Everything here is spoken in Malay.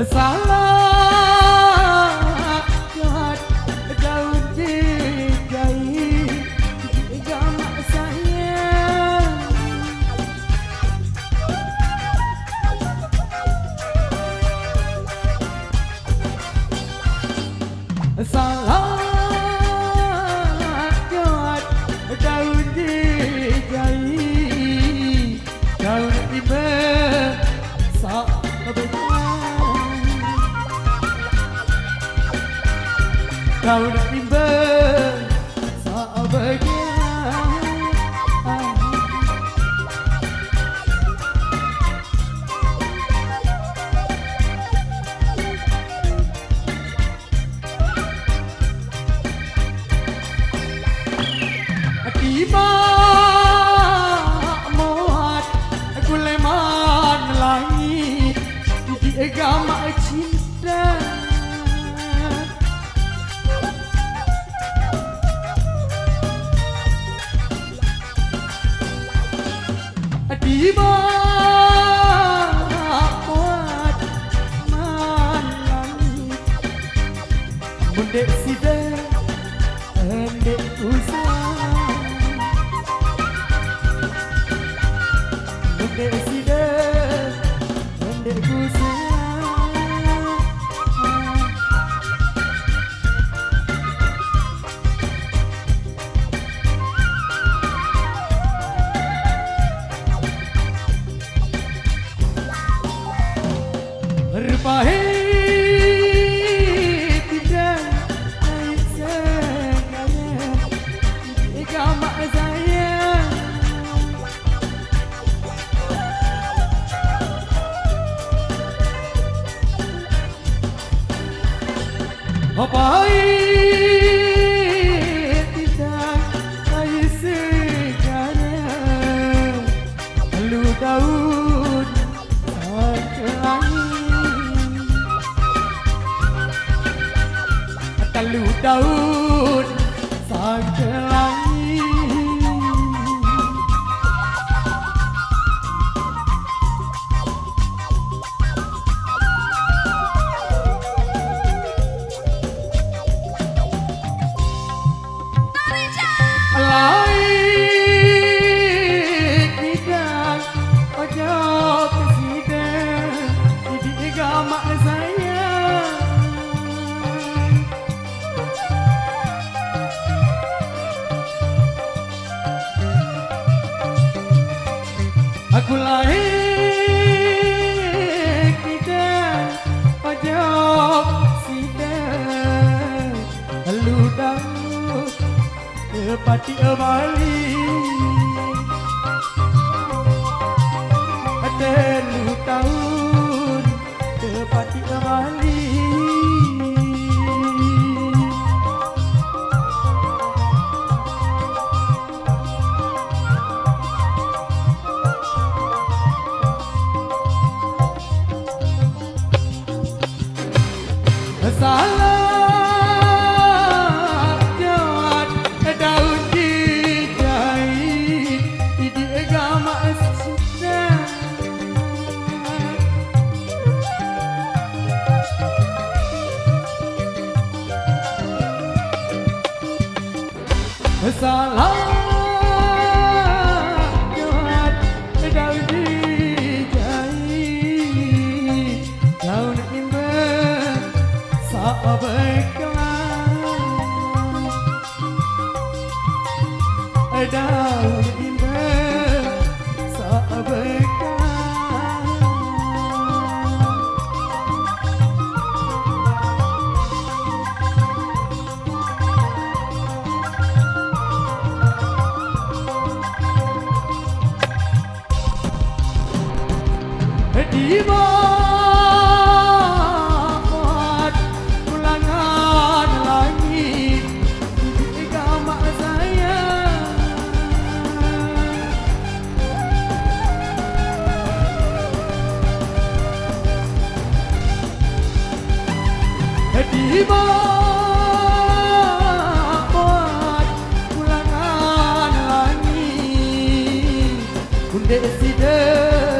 Salah jahat daun dijai agama saya. Salah jahat daun dijai daun tiba sak kau nak timbang sebagian. Tiba muat aku leman langit di agama cinta. Tiba kuat manangit mundek sida endek usah mundek sida endek usah. Berpahit tidak naik segala agama saya. Berpahit tidak naik segala lu daun talu daun sang kelangi. Lain tidak ojo kesidang di agama saya. Aku lahir tidak pajak sidang lu tahu tepati bali ada lu tahun tepati bali. Salah jahat daun dijai di agama cinta. Salah jahat daun dijai daun imbang sahabatkan daun imbang sahabatkan. Tiba kuat ulangan langit di agama saya. Tiba kuat ulangan langit undek sidang